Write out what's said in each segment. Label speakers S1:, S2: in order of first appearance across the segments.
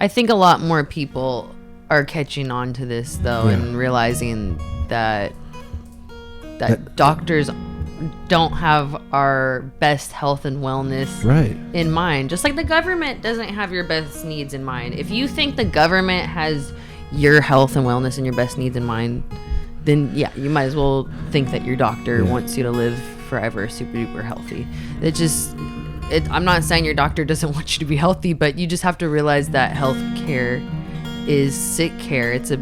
S1: I think a lot more people are catching on to this though, and realizing that doctors don't have our best health and wellness in mind. Just like the government doesn't have your best needs in mind. If you think the government has your health and wellness and your best needs in mind, then you might as well think that your doctor wants you to live forever super duper healthy. I'm not saying your doctor doesn't want you to be healthy, but you just have to realize that health care is sick care. It's a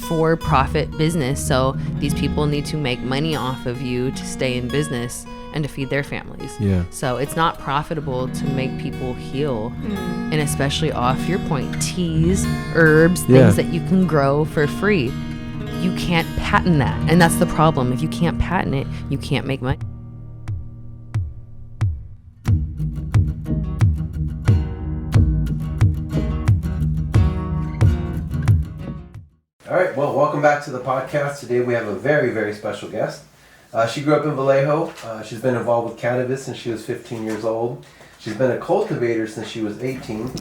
S1: for-profit business, so these people need to make money off of you to stay in business and to feed their families. So it's not profitable to make people heal, and especially off your point, teas, herbs, things that you can grow for free. You can't patent that, and that's the problem. If you can't patent it, you can't make money.
S2: All right, well, welcome back to the podcast. Today we have a very, very special guest. She grew up in Vallejo. She's been involved with cannabis since she was 15 years old. She's been a cultivator since she was 18.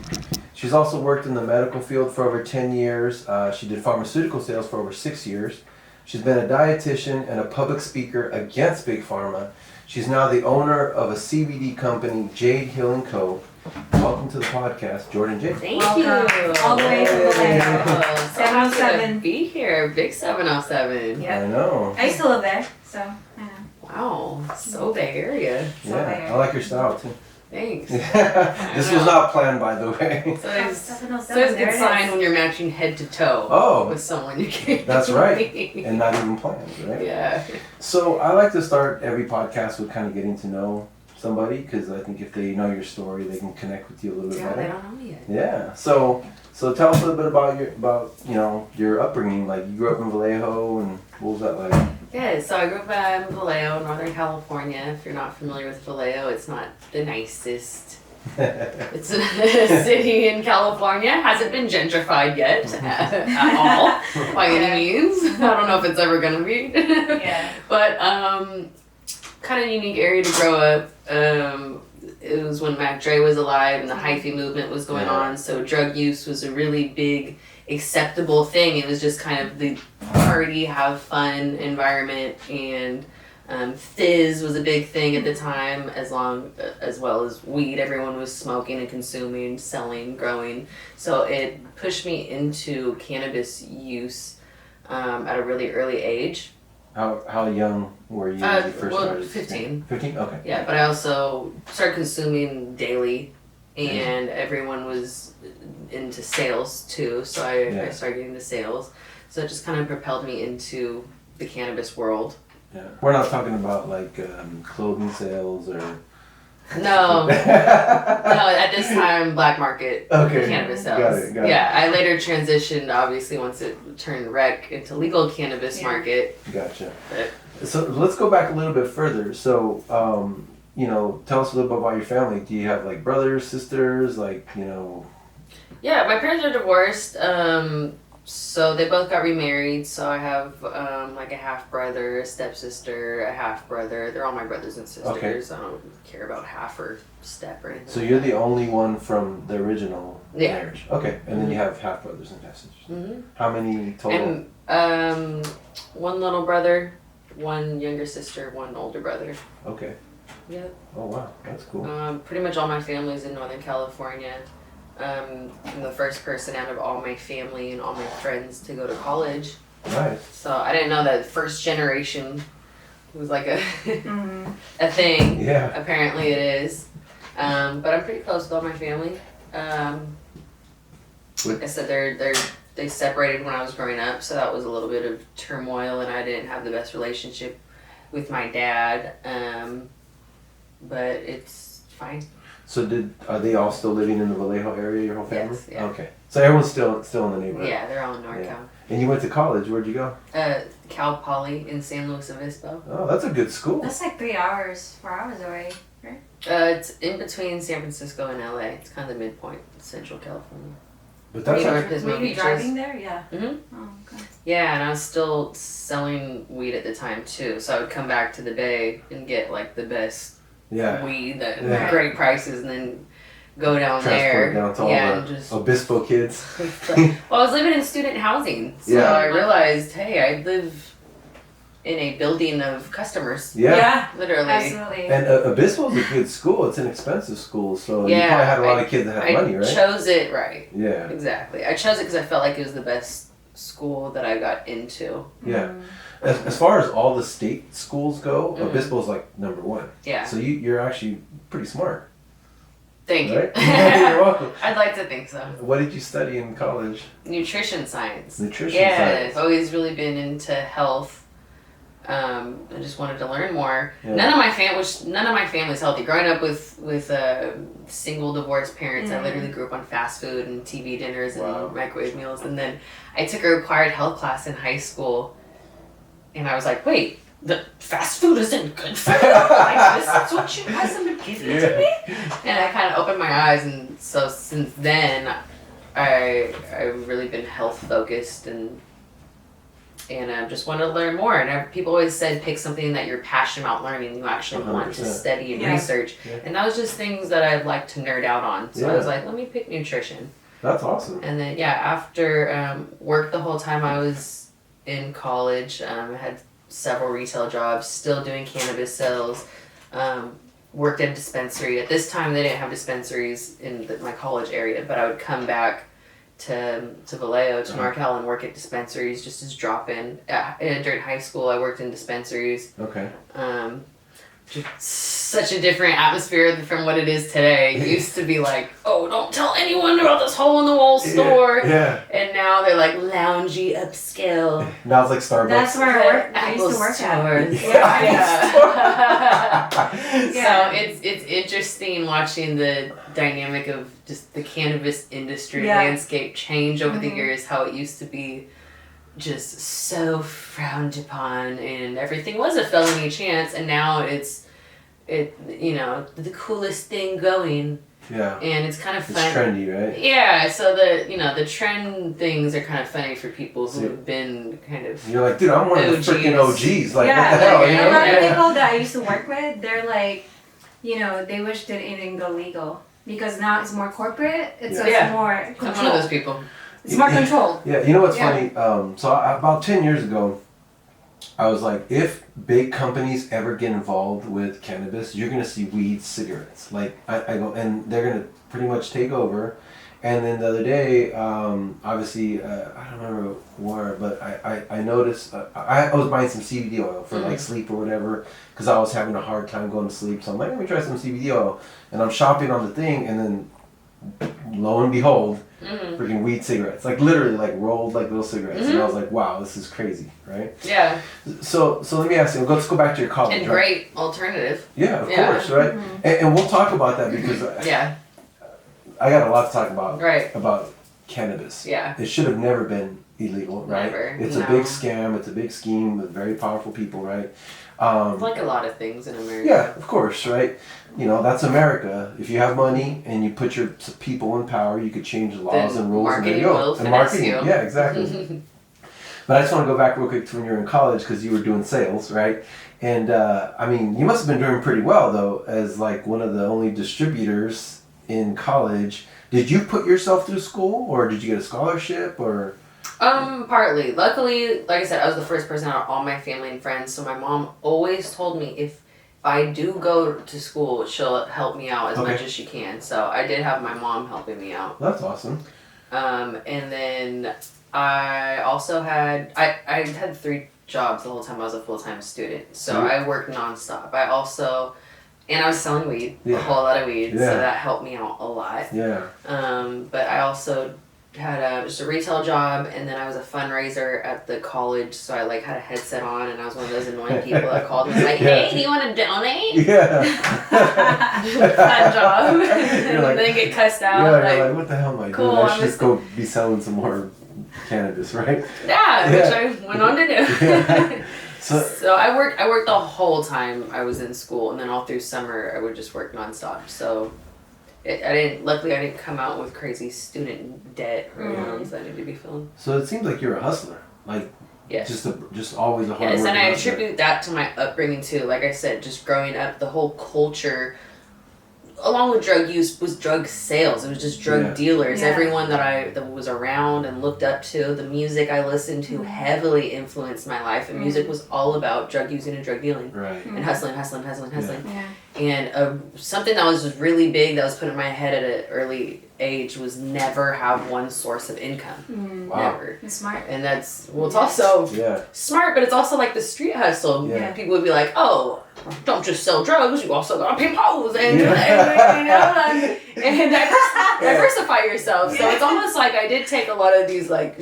S2: She's also worked in the medical field for over 10 years. She did pharmaceutical sales for over 6 years. She's been a dietitian and a public speaker against Big Pharma. She's now the owner of a CBD company, Jade Healing Co. Welcome to the podcast, Jourdan Jade.
S1: Thank you.
S3: All the way from Vallejo.
S1: So happy to be here. Big 707.
S3: Yep.
S2: I know.
S3: I used to live there, so I know.
S1: Wow. So Bay Area.
S2: Yeah, I like your style too.
S1: Thanks.
S2: This was not planned, by the way.
S1: So it's a good sign when you're matching head to toe with someone you can't.
S2: That's right. And not even planned, right?
S1: Yeah.
S2: So I like to start every podcast with kind of getting to know somebody, because I think if they know your story, they can connect with you a little bit better.
S1: They don't know me yet.
S2: Yeah. So tell us a little bit about your upbringing. Like, you grew up in Vallejo, and what was that like?
S1: Yeah, so I grew up in Vallejo, Northern California. If you're not familiar with Vallejo, it's not the nicest. It's a city in California. Hasn't been gentrified yet at all by any means. I don't know if it's ever gonna be. But kind of unique area to grow up. It was when Mac Dre was alive and the hyphy movement was going on, so drug use was a really big acceptable thing. It was just kind of the party, have fun environment, and fizz was a big thing at the time, as well as weed. Everyone was smoking and consuming, selling, growing. So it pushed me into cannabis use at a really early age.
S2: How young were you when you first started?
S1: 15.
S2: 15? Okay.
S1: Yeah, but I also started consuming daily, and everyone was into sales too, so I started getting into sales. So it just kind of propelled me into the cannabis world.
S2: Yeah. We're not talking about like clothing sales or...
S1: No, at this time, black market cannabis sales. Got it. Yeah, I later transitioned, obviously, once it turned rec, into legal cannabis market. Gotcha.
S2: So let's go back a little bit further. So, tell us a little bit about your family. Do you have like brothers, sisters,
S1: Yeah, my parents are divorced. So they both got remarried. So I have like a half brother, a stepsister, a half brother. They're all my brothers and sisters. Okay. I don't care about half or step or anything.
S2: So you're the only one from the original marriage. Okay, and then you have half brothers and half sisters. Mm-hmm. How many total?
S1: And one little brother, one younger sister, one older brother.
S2: Okay.
S1: Yep.
S2: Oh wow, that's cool.
S1: Pretty much all my family's in Northern California. I'm the first person out of all my family and all my friends to go to college.
S2: Nice.
S1: So I didn't know that first generation was like a a thing.
S2: Yeah.
S1: Apparently it is. But I'm pretty close with all my family. Like I said, they separated when I was growing up, so that was a little bit of turmoil, and I didn't have the best relationship with my dad. But it's fine.
S2: So are they all still living in the Vallejo area, your whole family?
S1: Yes, yeah.
S2: Okay. So everyone's still in the neighborhood?
S1: Yeah, they're all in NorCal.
S2: And you went to college. Where'd you go?
S1: Cal Poly in San Luis Obispo.
S2: Oh, that's a good school.
S3: That's like 4 hours away, right?
S1: It's in between San Francisco and LA. It's kind of the midpoint, Central California.
S2: But that's
S3: were you driving there? Yeah.
S1: Mm-hmm.
S3: Oh, okay.
S1: Yeah, and I was still selling weed at the time too. So I would come back to the Bay and get like the best weed at great prices, and then go down
S2: Transport
S1: there.
S2: down to all the
S1: just
S2: Obispo kids.
S1: Well, I was living in student housing, so I realized, hey, I live in a building of customers.
S2: Yeah.
S1: Literally.
S3: Absolutely.
S2: And Obispo's a good school. It's an expensive school, so you probably had a lot of kids that had money, right?
S1: I chose it right.
S2: Yeah.
S1: Exactly. I chose it because I felt like it was the best school that I got into.
S2: Yeah. As far as all the state schools go, Obispo's like number one.
S1: Yeah.
S2: So you're actually pretty smart.
S1: Thank you.
S2: Right? You're welcome.
S1: I'd like to think so.
S2: What did you study in college?
S1: Nutrition science.
S2: Nutrition science.
S1: Yeah, I've always really been into health. I just wanted to learn more. Yeah. None of my family's healthy. Growing up with single divorced parents, I literally grew up on fast food and TV dinners and microwave meals. And then I took a required health class in high school, and I was like, wait, the fast food isn't good for you? Like, this is what you guys have been giving to me? And I kind of opened my eyes, and so since then, I've really been health focused and just want to learn more. And people always said pick something that you're passionate about learning, you actually 100%. Want to study and research. Yeah. And that was just things that I'd like to nerd out on. So I was like, let me pick nutrition.
S2: That's awesome.
S1: And then after work the whole time I was in college, I had several retail jobs, still doing cannabis sales. Worked at a dispensary. At this time they didn't have dispensaries in my college area, but I would come back to Vallejo, to NorCal, and work at dispensaries just as drop-in. During high school, I worked in dispensaries.
S2: Okay.
S1: Just such a different atmosphere from what it is today. It used to be like, oh, don't tell anyone about this hole-in-the-wall store.
S2: Yeah.
S1: And now they're like loungy, upscale.
S2: Now it's like Starbucks.
S3: That's where I used to work at.
S1: So it's interesting watching the dynamic of just the cannabis industry landscape change over the years, how it used to be just so frowned upon and everything was a felony chance, and now it's the coolest thing going. Yeah. And it's kind of fun.
S2: It's trendy, right?
S1: Yeah, so the trend things are kind of funny for people who have been kind of
S2: You're like, dude, I'm one of the freaking OGs. Like,
S3: what
S2: the hell?
S3: A lot of people that I used to work with, they're like, they wish that it didn't go legal. Because now it's more corporate, it's more control.
S1: I'm one of those people.
S3: It's more controlled.
S2: Yeah, you know what's funny? So about 10 years ago, I was like, if big companies ever get involved with cannabis, you're going to see weed cigarettes. Like, I go, and they're going to pretty much take over. And then the other day, obviously, I don't remember where, but I noticed, I was buying some CBD oil for like sleep or whatever, because I was having a hard time going to sleep. So I'm like, let me try some CBD oil. And I'm shopping on the thing, and then lo and behold, freaking weed cigarettes, like literally like rolled like little cigarettes. And I was like, wow, this is crazy, right? Yeah. So let me ask you, let's go back to your college.
S1: And great alternative.
S2: Yeah, of course, right? And we'll talk about that because I got a lot to talk about about cannabis. Yeah. It should have never been illegal, right?
S1: Never.
S2: It's a big scam. It's a big scheme with very powerful people, right?
S1: Like a lot of things in America.
S2: Yeah, of course, right? That's America. If you have money and you put your people in power, you could change the laws
S1: then
S2: and rules.
S1: Marketing
S2: and there you go.
S1: will
S2: And marketing,
S1: you.
S2: yeah, exactly. But I just want to go back real quick to when you were in college because you were doing sales, right? And you must have been doing pretty well though, as like one of the only distributors in college. Did you put yourself through school, or did you get a scholarship, or?
S1: Partly. Luckily, like I said, I was the first person out of all my family and friends, so my mom always told me if I do go to school, she'll help me out as much as she can. So I did have my mom helping me out.
S2: That's awesome.
S1: And then I also had, I had 3 jobs the whole time I was a full-time student. So I worked nonstop. And I was selling weed, a whole lot of weed, so that helped me out a lot. Yeah. But I also had just a retail job, and then I was a fundraiser at the college, so I like had a headset on, and I was one of those annoying people that called and was like, hey, do you want to donate? Yeah. Fun job. Like, then get cussed out.
S2: Yeah, you're like, what the hell am I doing? I should just go be selling some more cannabis, right?
S1: Yeah, which I went on to do. Yeah. So I worked the whole time I was in school, and then all through summer I would just work nonstop. So luckily I didn't come out with crazy student debt or loans that needed to be filled.
S2: So it seems like you're a hustler, like just always a hard worker.
S1: Yes, and I attribute that to my upbringing too. Like I said, just growing up, the whole culture along with drug use was drug sales. It was just drug dealers. Everyone that was around and looked up to, the music I listened to heavily influenced my life. And music was all about drug using and drug dealing.
S2: Right.
S1: And hustling. Yeah. And something that was just really big that was put in my head at an early age was never have one source of income.
S2: Wow.
S1: Never.
S3: It's smart.
S1: And that's, well, it's also smart, but it's also like the street hustle.
S2: Yeah.
S1: People would be like, oh, don't just sell drugs, you also gotta pay hoes and, and diversify yourself. So it's almost like I did take a lot of these like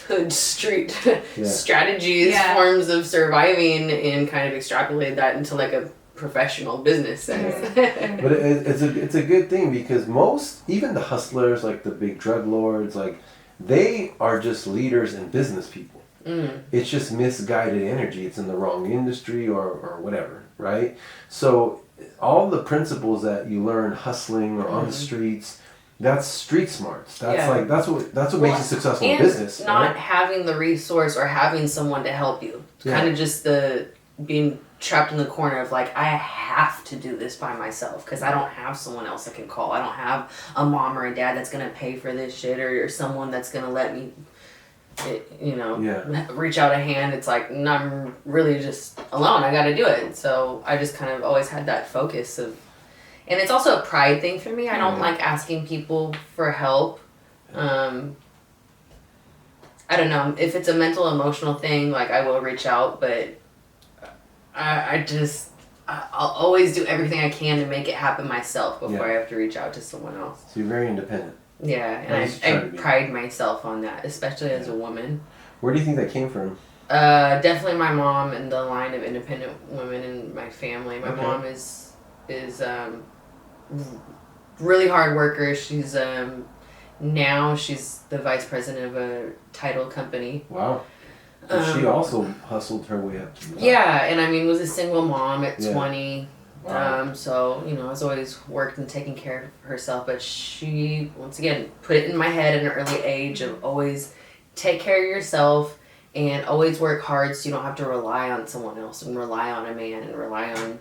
S1: hood street strategies, forms of surviving, and kind of extrapolated that into like a professional business sense.
S2: But it's a good thing, because most, even the hustlers, like the big drug lords, like they are just leaders and business people. It's just misguided energy. It's in the wrong industry or whatever, right? So all the principles that you learn hustling or on the streets, that's street smarts. That's what makes you successful in business.
S1: Not having the resource or having someone to help you. Kind of just the being trapped in the corner of like, I have to do this by myself because I don't have someone else I can call. I don't have a mom or a dad that's gonna pay for this shit, or someone that's gonna let me reach out a hand. It's like, no, I'm really just alone. I got to do it. So I just kind of always had that focus of, and it's also a pride thing for me. I don't like asking people for help. I don't know if it's a mental, emotional thing, like I will reach out, but I'll always do everything I can to make it happen myself before I have to reach out to someone else.
S2: So you're very independent.
S1: Yeah, and I pride myself on that, especially as a woman.
S2: Where do you think that came from?
S1: Definitely my mom and the line of independent women in my family. My mom is really hard worker. She's now she's the vice president of a title company.
S2: Wow. So she also hustled her way up to the top.
S1: Yeah, and I mean was a single mom at 20.
S2: Wow.
S1: So, has always worked and taken care of herself, but she, once again, put it in my head at an early age of always take care of yourself and always work hard so you don't have to rely on someone else and rely on a man and rely on,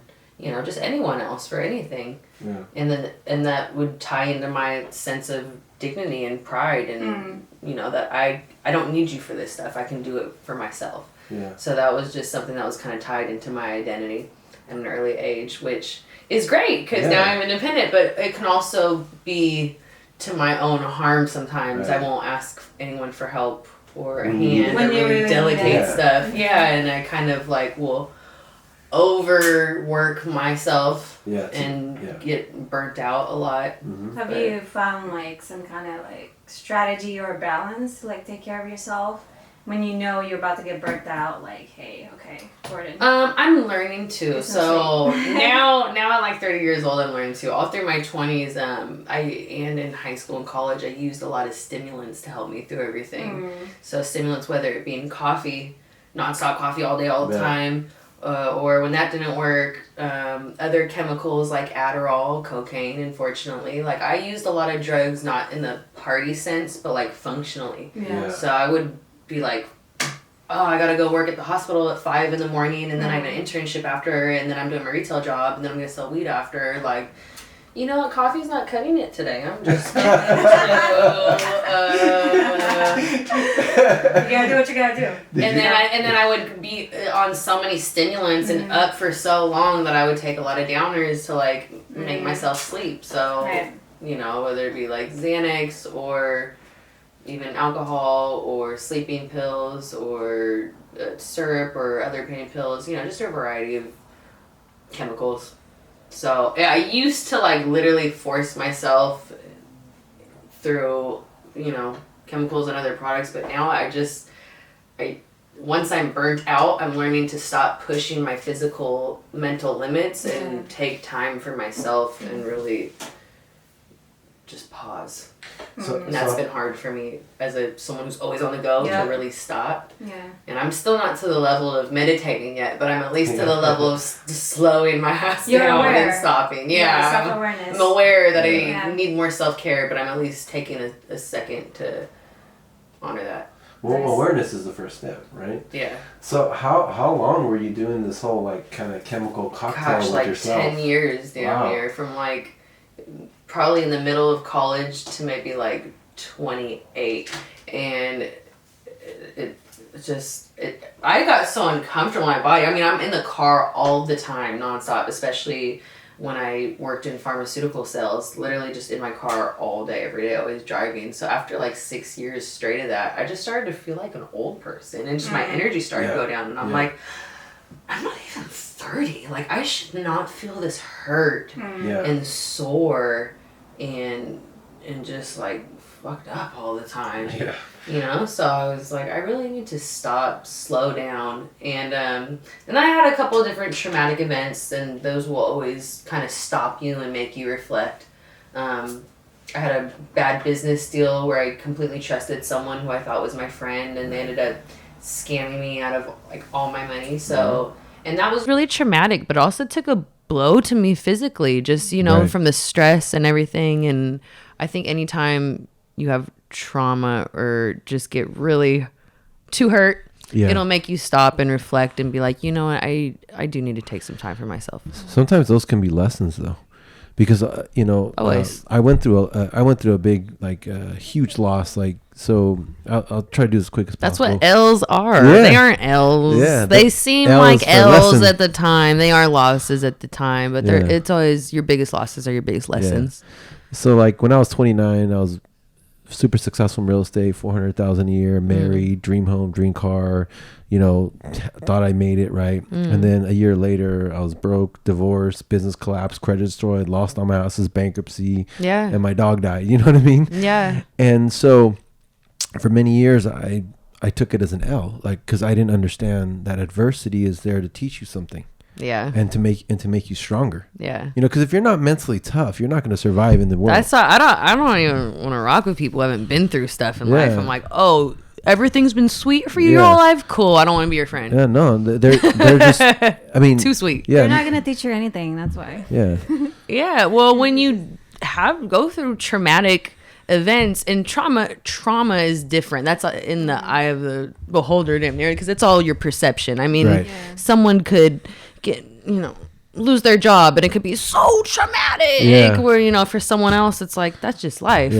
S1: just anyone else for anything. Yeah. And that would tie into my sense of dignity and pride and, that I don't need you for this stuff. I can do it for myself. Yeah. So that was just something that was kind of tied into my identity at an early age, which is great because now I'm independent, but it can also be to my own harm sometimes. I won't ask anyone for help or a hand or really delegate stuff. Yeah, and I kind of will overwork myself and get burnt out a lot.
S3: Have you found some kind of strategy or balance to take care of yourself? When you're about to get burnt out, hey, okay, Jourdan.
S1: I'm learning to. So now at 30 years old, I'm learning to. All through my 20s, and in high school and college, I used a lot of stimulants to help me through everything. So stimulants, whether it being coffee, nonstop coffee all day, all the time, or when that didn't work, other chemicals like Adderall, cocaine, unfortunately. I used a lot of drugs, not in the party sense, but functionally. Yeah. So I would be I gotta go work at the hospital at 5 a.m, and then I have an internship after, and then I'm doing my retail job, and then I'm gonna sell weed after. Coffee's not cutting it today. I'm just you
S3: gotta do what you gotta do.
S1: And then I would be on so many stimulants and up for so long that I would take a lot of downers to make myself sleep. So whether it be Xanax or even alcohol or sleeping pills or syrup or other pain pills, just a variety of chemicals. So I used to literally force myself through, chemicals and other products, but now once I'm burnt out, I'm learning to stop pushing my physical, mental limits and take time for myself and really just pause. And that's been hard for me as someone who's always on the go to really stop. Yeah. And I'm still not to the level of meditating yet, but I'm at least to the level of slowing my ass down and stopping. Yeah.
S3: Self-awareness.
S1: I'm aware that I need more self-care, but I'm at least taking a second to honor that.
S2: Well, awareness is the first step, right?
S1: Yeah.
S2: So how long were you doing this whole like kind of chemical cocktail with
S1: like
S2: yourself?
S1: 10 years down here, from like probably in the middle of college to maybe like 28, and I got so uncomfortable in my body. I mean, I'm in the car all the time, nonstop, especially when I worked in pharmaceutical sales, literally just in my car all day, every day, always driving. So after like 6 years straight of that, I just started to feel like an old person, and just my energy started to go down. And I'm like, I'm not even 30. Like, I should not feel this hurt and sore and just like fucked up all the time. Yeah. You know, so I was like, I really need to stop, slow down. And I had a couple of different traumatic events, and those will always kind of stop you and make you reflect. I had a bad business deal where I completely trusted someone who I thought was my friend, and they ended up scamming me out of like all my money. So, and that was really traumatic, but also took a blow to me physically, just, you know, from the stress and everything. And I think anytime you have trauma or just get really too hurt, it'll make you stop and reflect and be like, you know what, I do need to take some time for myself.
S2: Sometimes those can be lessons though, because you know, I went through a big like huge loss. Like, so I'll try to do this as quick as possible.
S1: That's what L's are. They aren't L's. They seem like L's at the time. They are losses at the time, but it's always your biggest losses are your biggest lessons.
S2: So like when I was 29, I was super successful in real estate, 400,000 a year, married, dream home, dream car, you know, thought I made it, right? And then a year later, I was broke, divorced, business collapsed, credit destroyed, lost all my houses, bankruptcy, and my dog died. You know what I mean? Yeah. And so for many years, I took it as an L, like, because I didn't understand that adversity is there to teach you something. Yeah. And to make you stronger. Yeah. You know, because if you're not mentally tough, you're not going to survive in the world.
S1: I don't even want to rock with people who haven't been through stuff in life. I'm like, oh, everything's been sweet for you your whole life? Cool. I don't want to be your friend.
S2: Yeah, no. They're just, I mean.
S1: Too sweet.
S3: Yeah. They're not going to teach you anything. That's why.
S2: Yeah.
S1: Yeah. Well, when you go through traumatic events, and trauma is different. That's in the eye of the beholder, damn near, because it's all your perception. I mean, someone could get, you know, lose their job, and it could be so traumatic where, you know, for someone else it's like, that's just life.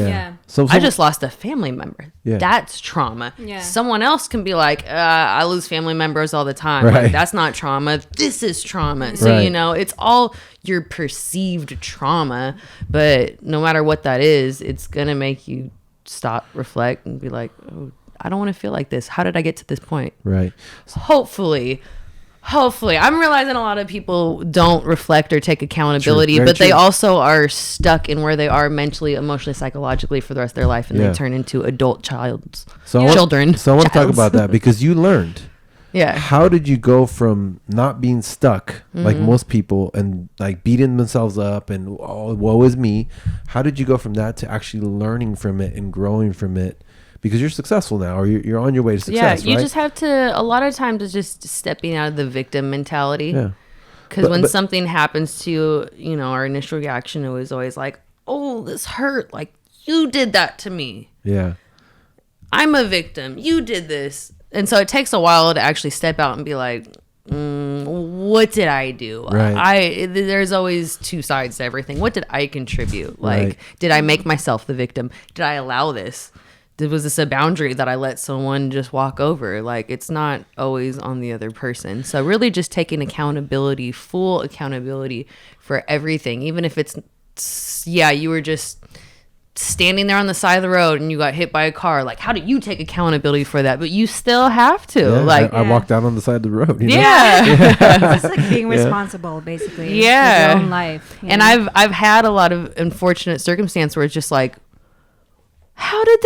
S1: So I just lost a family member. That's trauma. Someone else can be like, I lose family members all the time. Like, that's not trauma, this is trauma. So you know, it's all your perceived trauma, but no matter what that is, it's gonna make you stop, reflect, and be like, oh, I don't want to feel like this. How did I get to this point? So hopefully I'm realizing a lot of people don't reflect or take accountability, but they also are stuck in where they are mentally, emotionally, psychologically for the rest of their life, and they turn into adult children.
S2: So I want to talk about that, because you learned. How did you go from not being stuck like most people and like beating themselves up and woe is me? How did you go from that to actually learning from it and growing from it? Because you're successful now, or you're on your way to success.
S1: Yeah, you just have to, a lot of times it's just stepping out of the victim mentality. Yeah. Because when something happens to you, you know, our initial reaction was always like, oh, this hurt. Like, you did that to me. Yeah. I'm a victim. You did this. And so it takes a while to actually step out and be like, what did I do? There's always two sides to everything. What did I contribute? Like, did I make myself the victim? Did I allow this? Was this a boundary that I let someone just walk over? Like, it's not always on the other person. So really just taking accountability, full accountability for everything. Even if it's, you were just standing there on the side of the road and you got hit by a car. Like, how do you take accountability for that? But you still have to.
S2: I walked out on the side of the road. You know?
S3: It's like being responsible, basically. For your own life.
S1: And know? I've had a lot of unfortunate circumstance where it's just like, how did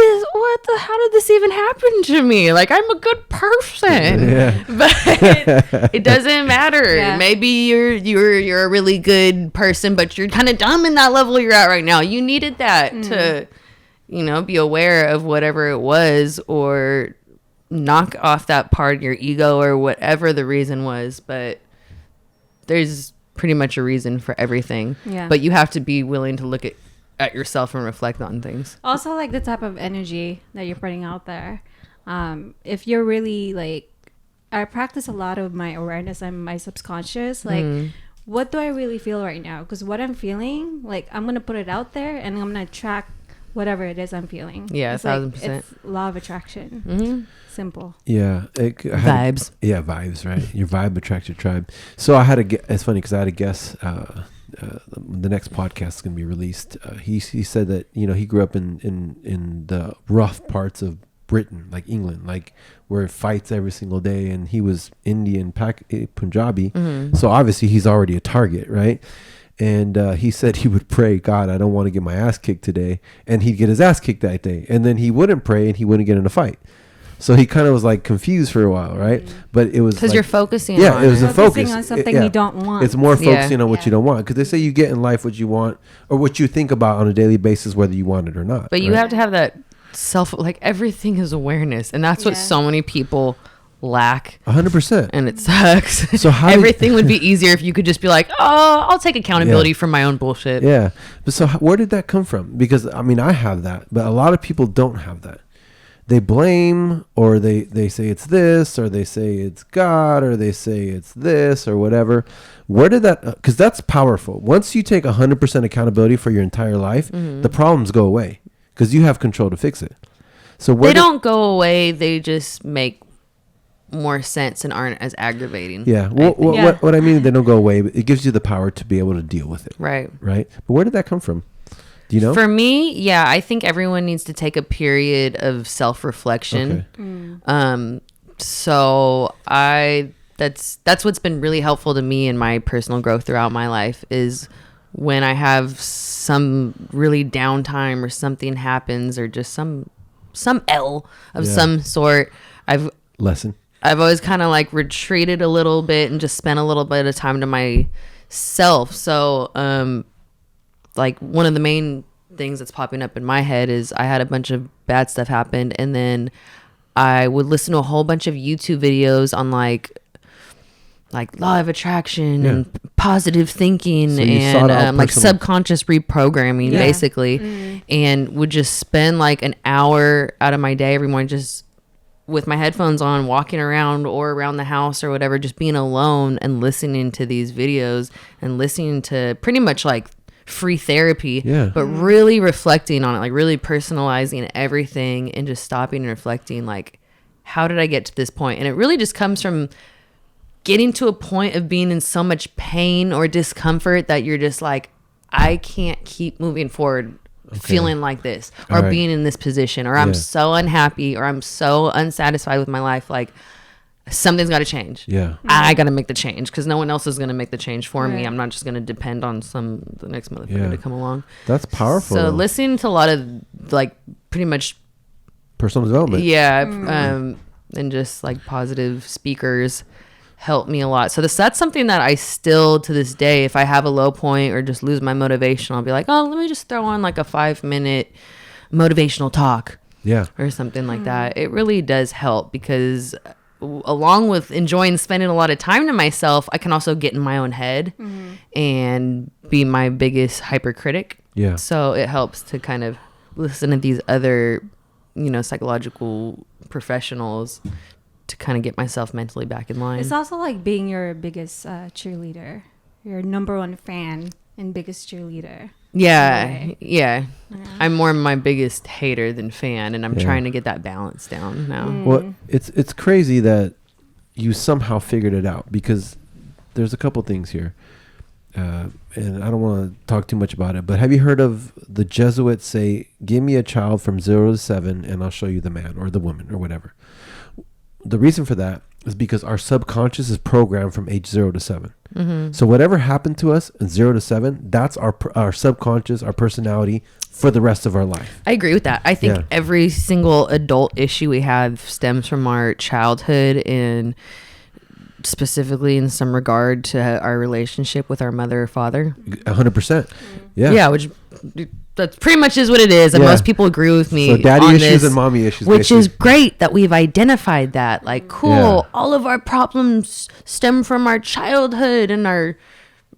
S1: this even happen to me? Like, I'm a good person, but it doesn't matter. Maybe you're a really good person, but you're kind of dumb in that level you're at right now. You needed that to, you know, be aware of whatever it was, or knock off that part of your ego, or whatever the reason was. But there's pretty much a reason for everything. But you have to be willing to look at yourself and reflect on things.
S3: Also, like the type of energy that you're putting out there.
S4: if you're really like, I practice a lot of my awareness and my subconscious, like what do I really feel right now? Because what I'm feeling, like I'm gonna put it out there and I'm gonna track whatever it is I'm feeling.
S1: Yeah, 1,000%.
S4: It's law of attraction. Simple.
S2: Yeah.
S1: Vibes.
S2: Vibes, right? Your vibe attracts your tribe. So I had it's funny because I had a guest, the next podcast is going to be released. He said that, he grew up in the rough parts of Britain, like England, like where it fights every single day. And he was Indian, Punjabi. So obviously he's already a target, right? And he said he would pray, God, I don't want to get my ass kicked today. And he'd get his ass kicked that day. And then he wouldn't pray and he wouldn't get in a fight. So he kind of was like confused for a while, right? But it was
S1: because
S2: like,
S1: you're focusing
S2: on it was a focus
S4: on something you don't want.
S2: It's more focusing on what you don't want, because they say you get in life what you want or what you think about on a daily basis, whether you want it or not.
S1: But you have to have that like everything is awareness, and that's what so many people lack.
S2: 100%,
S1: and it sucks.
S2: So
S1: everything would be easier if you could just be like, oh, I'll take accountability for my own bullshit.
S2: Yeah, but so where did that come from? Because I mean, I have that, but a lot of people don't have that. They blame, or they say it's this, or they say it's God, or they say it's this, or whatever. Where did that, because that's powerful. Once you take 100% accountability for your entire life, the problems go away because you have control to fix it. So
S1: they don't go away. They just make more sense and aren't as aggravating.
S2: Yeah. What I mean, they don't go away, but it gives you the power to be able to deal with it. Right. But where did that come from? Do you know?
S1: For me, I think everyone needs to take a period of self-reflection. Okay. So that's what's been really helpful to me in my personal growth throughout my life is when I have some really downtime or something happens or just some L of some sort. I've always kind of like retreated a little bit and just spent a little bit of time to myself. So, like one of the main things that's popping up in my head is I had a bunch of bad stuff happen, and then I would listen to a whole bunch of YouTube videos on like law of attraction and positive thinking and like subconscious reprogramming basically, and would just spend like an hour out of my day every morning just with my headphones on, walking around or around the house or whatever, just being alone and listening to these videos and listening to pretty much like free therapy, but really reflecting on it, like really personalizing everything and just stopping and reflecting, like, how did I get to this point? And it really just comes from getting to a point of being in so much pain or discomfort that you're just like, I can't keep moving forward feeling like this or being in this position, or I'm so unhappy or I'm so unsatisfied with my life. Like, something's got to change. I got to make the change because no one else is going to make the change for me. I'm not just going to depend on the next motherfucker to come along.
S2: That's powerful.
S1: So listening to a lot of like pretty much
S2: personal development.
S1: And just like positive speakers helped me a lot. So that's something that I still to this day, if I have a low point or just lose my motivation, I'll be like, oh, let me just throw on like a 5-minute motivational talk. Or something like that. It really does help because along with enjoying spending a lot of time to myself, I can also get in my own head and be my biggest hypercritic. So it helps to kind of listen to these other, psychological professionals to kind of get myself mentally back in line.
S4: It's also like being your biggest cheerleader, your number one fan and biggest cheerleader.
S1: I'm more my biggest hater than fan, and I'm trying to get that balance down now.
S2: Well, it's crazy that you somehow figured it out, because there's a couple things here, and I don't want to talk too much about it, but have you heard of the Jesuits say, give me a child from 0 to 7 and I'll show you the man or the woman or whatever? The reason for that is because our subconscious is programmed from age 0 to 7. So whatever happened to us in 0 to 7, that's our subconscious, our personality for the rest of our life.
S1: I agree with that. I think every single adult issue we have stems from our childhood, and specifically in some regard to our relationship with our mother or father.
S2: 100%.
S1: Which that pretty much is what it is, and most people agree with me.
S2: So daddy issues and mommy issues,
S1: which is great that we've identified that. Like, cool, all of our problems stem from our childhood and our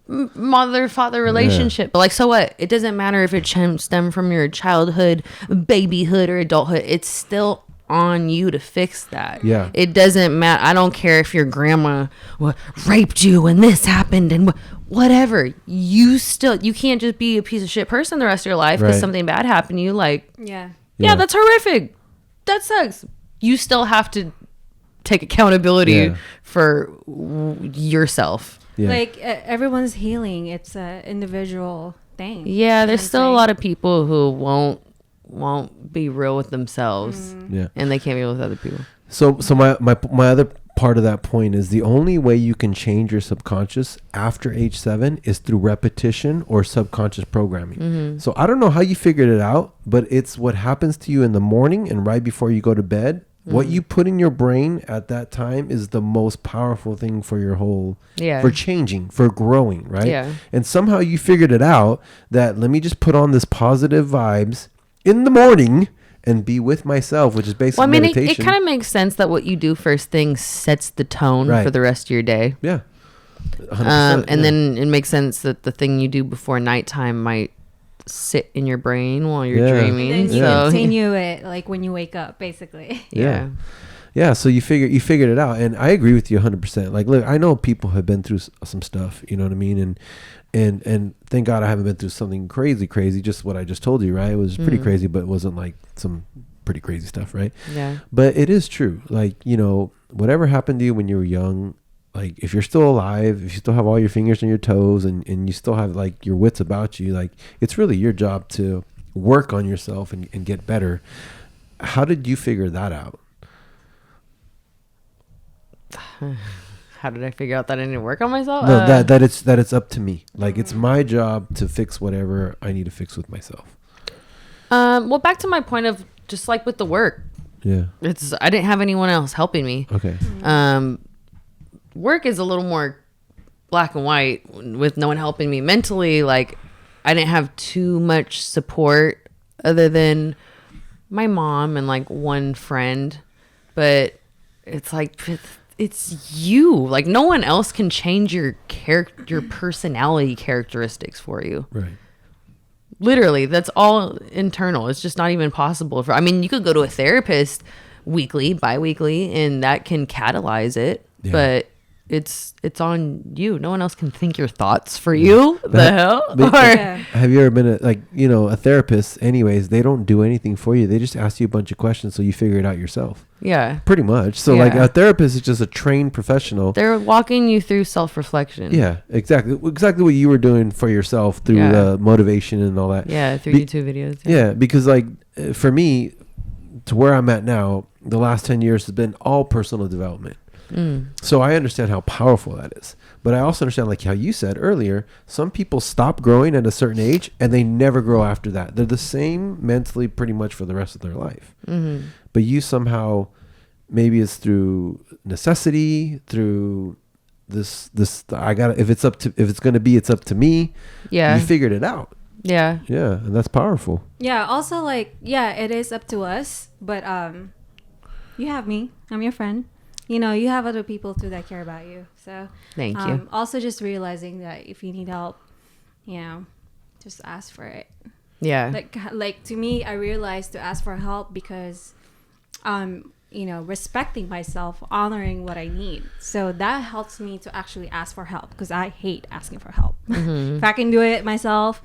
S1: mother-father relationship. But like, so what? It doesn't matter if it stem from your childhood, babyhood, or adulthood. It's still on you to fix that.
S2: Yeah.
S1: It doesn't matter. I don't care if your grandma raped you and this happened and whatever. You can't just be a piece of shit person the rest of your life because something bad happened to you. Like, yeah, that's horrific. That sucks. You still have to take accountability for yourself.
S4: Yeah. Like everyone's healing. It's an individual thing.
S1: Yeah, there's still a lot of people who won't be real with themselves.
S2: Yeah,
S1: and they can't be real with other people.
S2: So my other part of that point is the only way you can change your subconscious after age 7 is through repetition or subconscious programming. So I don't know how you figured it out, but it's what happens to you in the morning and right before you go to bed. What you put in your brain at that time is the most powerful thing for your whole, for changing, for growing, right? Yeah. And somehow you figured it out that let me just put on this positive vibes in the morning and be with myself, which is basically meditation.
S1: It kind of makes sense that what you do first thing sets the tone for the rest of your day.
S2: Yeah.
S1: And then it makes sense that the thing you do before nighttime might sit in your brain while you're dreaming.
S4: And then you continue it like when you wake up, basically.
S2: Yeah, so you figured it out, and I agree with you 100%. Like, look, I know people have been through some stuff, you know what I mean, and thank God I haven't been through something crazy. Just what I just told you, right? It was pretty crazy, but it wasn't like some pretty crazy stuff, right?
S1: Yeah.
S2: But it is true, like, you know, whatever happened to you when you were young. Like, if you're still alive, if you still have all your fingers on your toes and you still have, like, your wits about you, like, it's really your job to work on yourself and get better. How did you figure that out?
S1: How did I figure out that I didn't work on myself?
S2: No, that it's up to me. Like, it's my job to fix whatever I need to fix with myself.
S1: Well, back to my point of just, like, with the work.
S2: Yeah.
S1: I didn't have anyone else helping me.
S2: Okay.
S1: Work is a little more black and white with no one helping me mentally. Like, I didn't have too much support other than my mom and like one friend, but it's like, it's you. Like, no one else can change your personality characteristics for you.
S2: Right.
S1: Literally, that's all internal. It's just not even possible you could go to a therapist weekly, bi-weekly, and that can catalyze it, but it's on you. No one else can think your thoughts for you. The hell?
S2: Have you ever been a therapist? Anyways, they don't do anything for you. They just ask you a bunch of questions so you figure it out yourself.
S1: Yeah,
S2: pretty much. So like a therapist is just a trained professional.
S1: They're walking you through self-reflection.
S2: Yeah, exactly what you were doing for yourself through the motivation and all that.
S1: Yeah, through YouTube videos.
S2: Yeah, because like for me, to where I'm at now, the last 10 years has been all personal development. So I understand how powerful that is, but I also understand, like how you said earlier, some people stop growing at a certain age and they never grow after that. They're the same mentally pretty much for the rest of their life. But you somehow, maybe it's through necessity, through this if it's up to me. Yeah, you figured it out.
S1: Yeah,
S2: and that's powerful.
S4: Yeah, also like it is up to us, but you have me, I'm your friend. You know, you have other people too that care about you. So
S1: thank you.
S4: Also, just realizing that if you need help, just ask for it.
S1: Yeah.
S4: Like to me, I realized to ask for help because, respecting myself, honoring what I need. So that helps me to actually ask for help because I hate asking for help. If I can do it myself,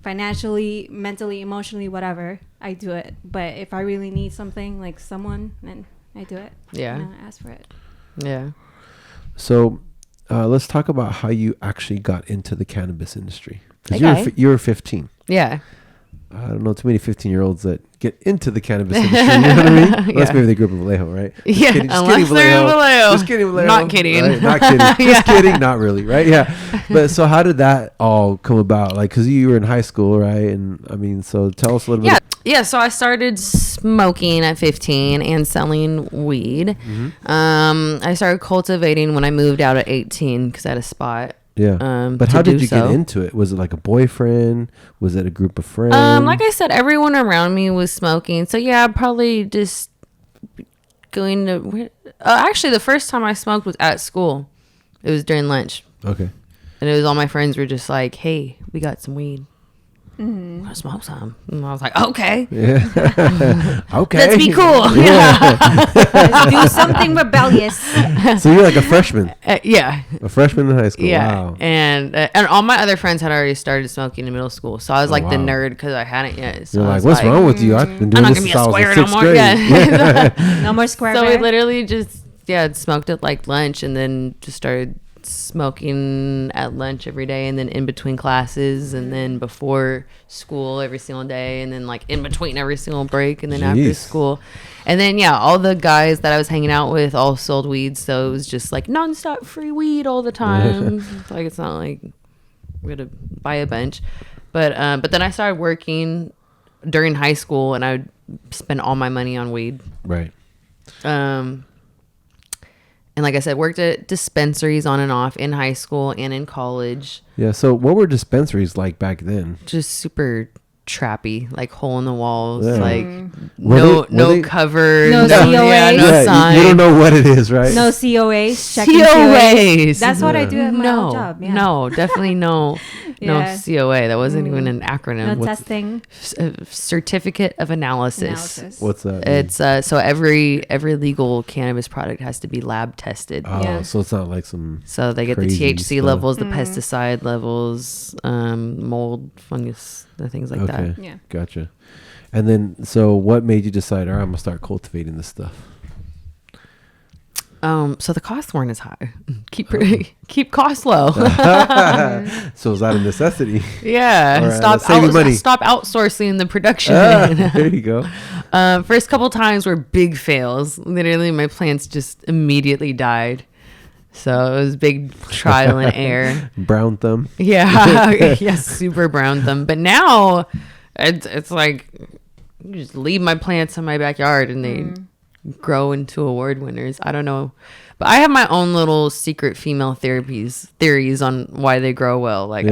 S4: financially, mentally, emotionally, whatever, I do it. But if I really need something, like someone, then I do it.
S1: Yeah.
S4: I ask for it.
S1: Yeah.
S2: So let's talk about how you actually got into the cannabis industry. Because you were 15.
S1: Yeah.
S2: I don't know too many 15-year-olds that get into the cannabis industry. You know what I mean? Unless maybe they grew up in Vallejo, right?
S1: Just kidding, Vallejo.
S2: Just kidding, Vallejo.
S1: Not kidding.
S2: Right? Not kidding. Just kidding. Not really, right? Yeah. But so how did that all come about? Like, because you were in high school, right? And so tell us a little bit.
S1: Yeah, so I started smoking at 15 and selling weed. I started cultivating when I moved out at 18 because I had a spot.
S2: Yeah. But how did you get into it? Was it like a boyfriend? Was it a group of friends?
S1: Like I said, everyone around me was smoking. So yeah, probably just going to... actually, the first time I smoked was at school. It was during lunch.
S2: Okay.
S1: And it was all my friends were just like, hey, we got some weed. I'm gonna smoke some. And I was like, okay.
S2: Yeah. Okay.
S1: Let's be cool. Yeah.
S4: Let's do something rebellious.
S2: So you're like a freshman.
S1: Yeah.
S2: A freshman in high school.
S1: Yeah.
S2: Wow.
S1: And all my other friends had already started smoking in middle school. So I was like the nerd because I hadn't yet. So
S2: You're
S1: I
S2: like,
S1: was
S2: what's wrong with you? I've been doing
S1: I'm not
S2: this
S1: going to
S2: since
S1: be
S2: I
S1: a
S2: was
S1: square
S2: in
S1: no
S2: 6th
S1: more.
S2: grade.
S1: Yeah.
S4: No more square
S1: So
S4: bear.
S1: we literally just, smoked at like lunch and then just started smoking at lunch every day and then in between classes and then before school every single day and then like in between every single break and then after school. And then all the guys that I was hanging out with all sold weed, so it was just like nonstop free weed all the time. Like it's not like we had to buy a bunch. But then I started working during high school and I would spend all my money on weed.
S2: Right.
S1: And like I said, worked at dispensaries on and off in high school and in college.
S2: Yeah. So what were dispensaries like back then?
S1: Just super trappy, like hole in the walls,
S2: Yeah.
S1: like
S2: Were they-
S1: cover,
S4: No COAs.
S1: no sign.
S2: You don't know what it is, right?
S4: No COAs. Checking
S1: COAs.
S4: That's what I do at my old job. Yeah.
S1: No, definitely no. No
S4: Yeah.
S1: COA. That wasn't even an acronym.
S4: No testing.
S1: Certificate of analysis.
S2: What's that?
S1: It's so every legal cannabis product has to be lab tested.
S2: Oh,
S4: Yeah.
S2: so it's not like some.
S1: So they get the
S2: crazy
S1: THC
S2: stuff.
S1: levels, the pesticide levels, mold, fungus, the things like
S2: Okay.
S1: that.
S4: Yeah.
S2: Gotcha. And then, so what made you decide, all right, I'm gonna start cultivating this stuff?
S1: So the costs weren't as high. Keep costs low.
S2: So is that a necessity?
S1: Yeah.
S2: Or, save you money.
S1: Stop outsourcing the production.
S2: There you go.
S1: First couple times were big fails. Literally, my plants just immediately died. So it was big trial and error.
S2: Brown thumb.
S1: Yeah. Yes, super brown thumb. But now it's like you just leave my plants in my backyard and they grow into award winners. I don't know. But I have my own little secret female theories on why they grow well. Like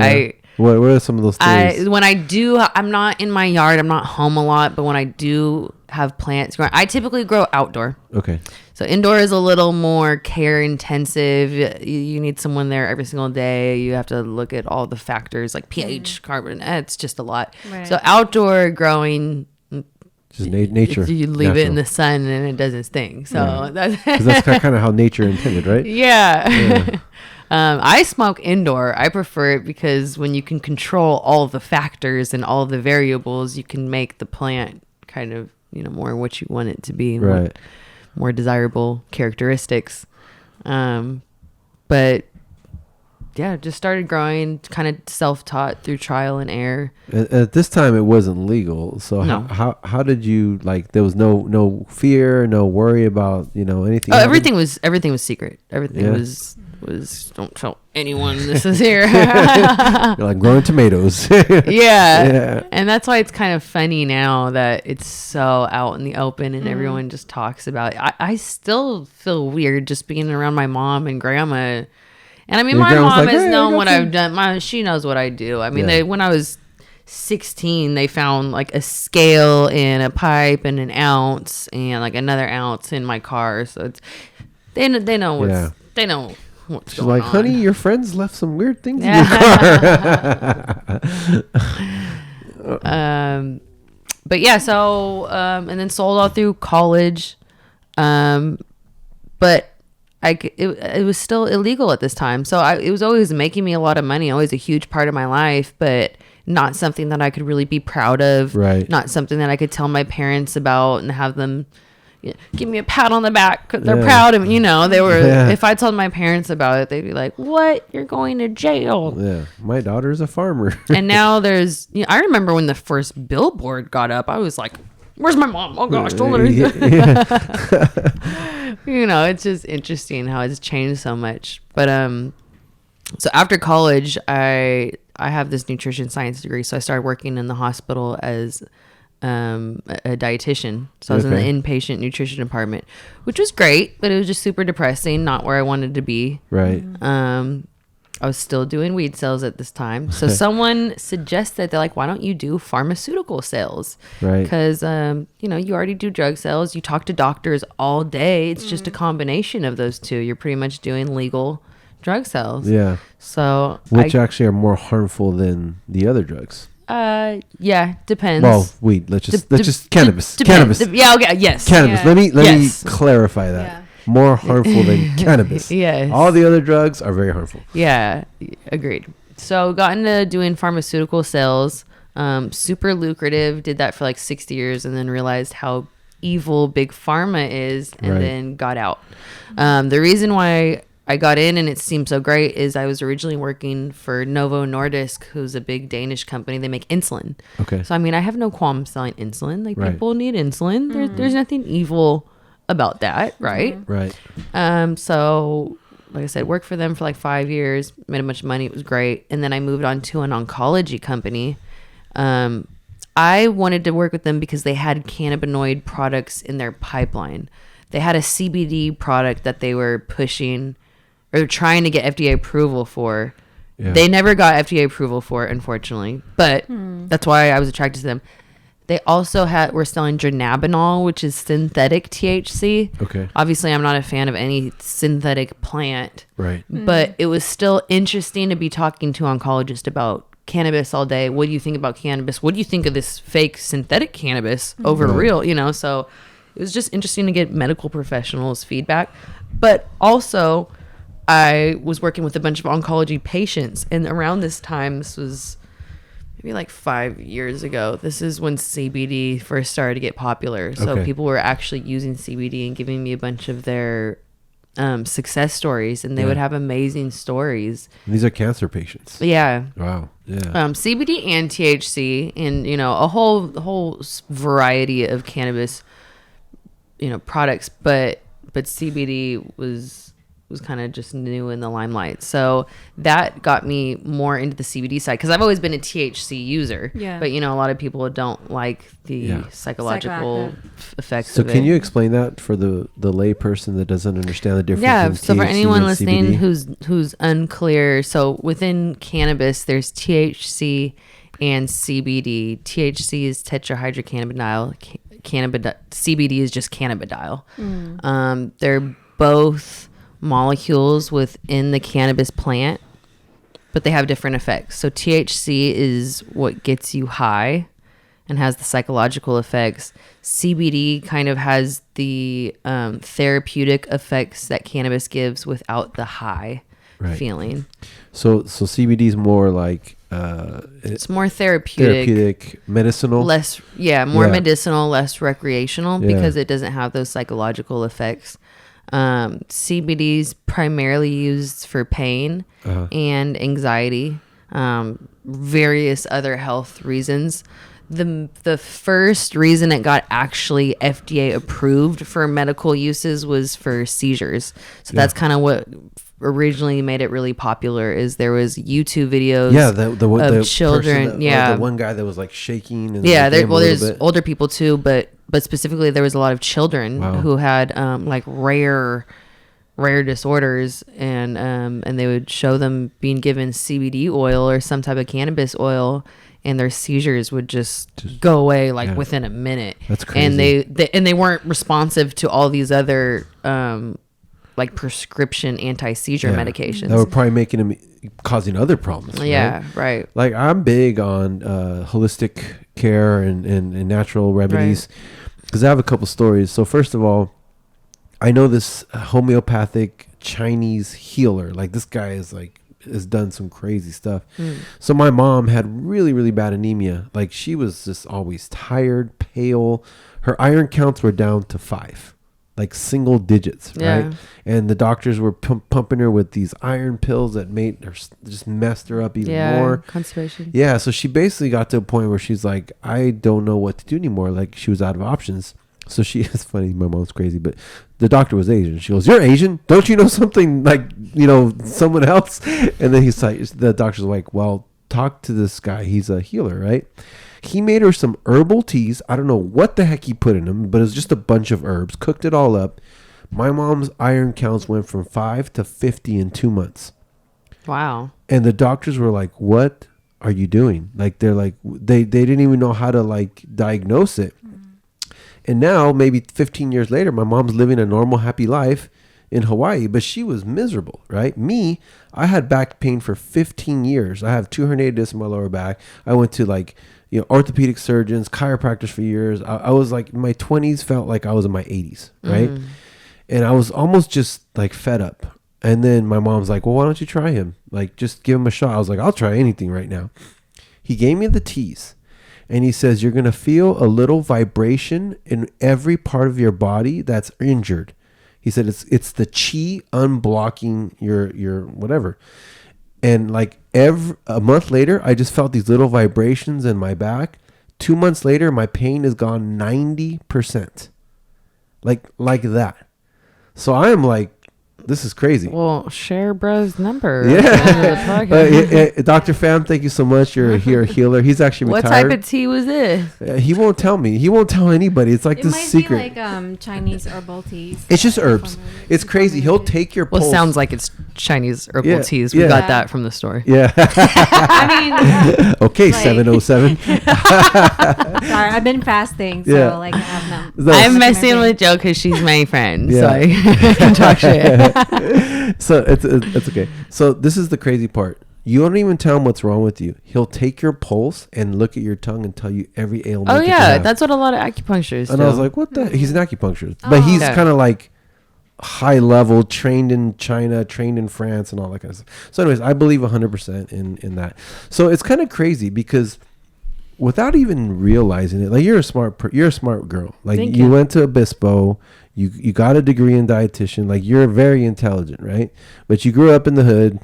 S2: what are some of those theories?
S1: I'm not in my yard. I'm not home a lot. But when I do have plants growing, I typically grow outdoor.
S2: Okay.
S1: So indoor is a little more care intensive. You need someone there every single day. You have to look at all the factors like pH, carbon. It's just a lot. Right. So outdoor growing,
S2: just nature.
S1: You leave it in the sun and it doesn't stink. So that's
S2: kind of how nature intended, right?
S1: Yeah. I smoke indoor. I prefer it because when you can control all of the factors and all of the variables, you can make the plant kind of, more what you want it to be.
S2: Right.
S1: More desirable characteristics. But just started growing, kind of self-taught through trial and error.
S2: At this time, it wasn't legal. So
S1: No.
S2: how did you, like, there was no fear, no worry about, anything?
S1: Oh, everything was secret. Everything was don't tell anyone this is here.
S2: You're like growing tomatoes.
S1: Yeah. And that's why it's kind of funny now that it's so out in the open and everyone just talks about it. I still feel weird just being around my mom and grandma. And I mean, my mom has known what I've done. She knows what I do. I mean, when I was 16, they found like a scale and a pipe and an ounce and like another ounce in my car. So it's they know what's they know what's
S2: She's
S1: going
S2: like,
S1: on.
S2: honey, your friends left some weird things in your car.
S1: But yeah, so and then sold all through college, but it was still illegal at this time. So it was always making me a lot of money, always a huge part of my life, but not something that I could really be proud of.
S2: Right.
S1: Not something that I could tell my parents about and have them give me a pat on the back because they're proud of me. They were, if I told my parents about it, they'd be like, what? You're going to jail.
S2: Yeah. My daughter's a farmer.
S1: And now there's, I remember when the first billboard got up, I was like, where's my mom? Oh gosh, don't let her. It's just interesting how it's changed so much. But so after college, I have this nutrition science degree, so I started working in the hospital as a dietitian. So I was in the inpatient nutrition department, which was great, but it was just super depressing, not where I wanted to be.
S2: Right.
S1: I was still doing weed sales at this time. So someone suggested, they're like, why don't you do pharmaceutical sales?
S2: Right.
S1: Because, you already do drug sales. You talk to doctors all day. It's just a combination of those two. You're pretty much doing legal drug sales.
S2: Yeah.
S1: So
S2: Which actually are more harmful than the other drugs.
S1: Yeah, depends.
S2: Well, weed. Let's just cannabis. Cannabis.
S1: Yeah, okay, yes.
S2: Cannabis.
S4: Yeah.
S2: Let me clarify that.
S4: Yeah.
S2: More harmful than cannabis.
S1: Yes.
S2: All the other drugs are very harmful.
S1: Yeah, agreed. So got into doing pharmaceutical sales. Super lucrative. Did that for like 60 years and then realized how evil big pharma is and then got out. The reason why I got in and it seemed so great is I was originally working for Novo Nordisk, who's a big Danish company. They make insulin.
S2: Okay.
S1: So, I mean, I have no qualms selling insulin. Like, people need insulin. There's nothing evil about that, right?
S2: Right.
S1: So, like I said, worked for them for like 5 years, made a bunch of money. It was great. And then I moved on to an oncology company. I wanted to work with them because they had cannabinoid products in their pipeline. They had a CBD product that they were pushing or trying to get FDA approval for. Yeah. They never got FDA approval for it, unfortunately, but that's why I was attracted to them. They also were selling dronabinol, which is synthetic THC.
S2: Okay.
S1: Obviously, I'm not a fan of any synthetic plant.
S2: Right.
S1: But it was still interesting to be talking to oncologists about cannabis all day. What do you think about cannabis? What do you think of this fake synthetic cannabis over real? So it was just interesting to get medical professionals' feedback. But also, I was working with a bunch of oncology patients, and around this time, this was maybe like 5 years ago, this is when CBD first started to get popular. So people were actually using CBD and giving me a bunch of their success stories, and they would have amazing stories.
S2: And these are cancer patients.
S1: Yeah.
S2: Wow. Yeah.
S1: CBD and THC and, a whole variety of cannabis, products, but CBD was kind of just new in the limelight. So that got me more into the CBD side because I've always been a THC user. Yeah. But, a lot of people don't like the psychological effects
S2: so
S1: of it. So
S2: can you explain that for the lay person that doesn't understand the difference between
S1: so
S2: THC
S1: for anyone
S2: and
S1: listening
S2: CBD?
S1: who's unclear, so within cannabis, there's THC and CBD. THC is tetrahydrocannabinol. CBD is just cannabidiol. They're both molecules within the cannabis plant, but they have different effects. So THC is what gets you high and has the psychological effects. CBD kind of has the therapeutic effects that cannabis gives without the high feeling. So
S2: CBD is more like
S1: it's more therapeutic,
S2: medicinal,
S1: less medicinal, less recreational because it doesn't have those psychological effects. CBD is primarily used for pain and anxiety, various other health reasons. The first reason it got actually FDA approved for medical uses was for seizures. So that's kind of what originally made it really popular. Is there was YouTube videos the children,
S2: the one guy that was like shaking and
S1: there's older people too, but specifically there was a lot of children who had like rare disorders, and they would show them being given CBD oil or some type of cannabis oil, and their seizures would just go away within a minute.
S2: That's crazy.
S1: And they weren't responsive to all these other like prescription anti-seizure medications
S2: that were probably causing other problems.
S1: Right.
S2: Like I'm big on holistic care and natural remedies because I have a couple stories. So first of all, I know this homeopathic Chinese healer. Like this guy has done some crazy stuff. So my mom had really, really bad anemia. Like she was just always tired, pale. Her iron counts were down to 5. Like single digits, right? And the doctors were pumping her with these iron pills that made her just messed her up even more.
S1: Constipation.
S2: Yeah, so she basically got to a point where she's like, I don't know what to do anymore. Like she was out of options. So it's funny, my mom's crazy, but the doctor was Asian. She goes, "You're Asian? Don't you know something like, someone else?" And then the doctor's like, "Well, talk to this guy. He's a healer, right?" He made her some herbal teas. I don't know what the heck he put in them, but it was just a bunch of herbs. Cooked it all up. My mom's iron counts went from 5 to 50 in 2 months.
S1: Wow.
S2: And the doctors were like, "What are you doing?" Like they're like they didn't even know how to diagnose it. And now maybe 15 years later, my mom's living a normal, happy life, in Hawaii, but she was miserable, right? Me, I had back pain for 15 years. I have 2 herniated discs in my lower back. I went to like, orthopedic surgeons, chiropractors for years. I was like, my 20s felt like I was in my 80s, right? And I was almost just like fed up. And then my mom's like, well, why don't you try him? Like, just give him a shot. I was like, I'll try anything right now. He gave me the teas. And he says, you're going to feel a little vibration in every part of your body that's injured. He said, it's the chi unblocking your whatever. And like a month later, I just felt these little vibrations in my back. 2 months later, my pain is gone 90%. Like that. So I am like, this is crazy.
S1: Well, share bro's number.
S2: Yeah. Dr. Pham, thank you so much. You're a healer. He's actually retired.
S1: What type of tea was this?
S2: He won't tell me. He won't tell anybody. It's like this secret.
S4: It might be like Chinese herbal teas.
S2: It's just herbs. It's crazy. He'll take your pulse.
S1: Well, sounds like it's Chinese herbal teas. We got that from the store.
S2: Yeah.
S4: I mean.
S2: Okay, like, 707.
S4: Sorry, I've been fasting, so like I have no.
S1: I'm messing with Jo because she's my friend, so I can talk shit.
S2: So it's okay. So this is the crazy part. You don't even tell him what's wrong with you. He'll take your pulse and look at your tongue and tell you every ailment.
S1: Oh yeah, that's what a lot of acupuncturists do.
S2: I was like, what the? He's an acupuncturist, but he's kind of like high level, trained in China, trained in France, and all that kind of stuff. So, anyways, I believe 100% in that. So it's kind of crazy because without even realizing it, like you're a smart girl. Like you went to Obispo. You got a degree in dietitian, like you're very intelligent, right? But you grew up in the hood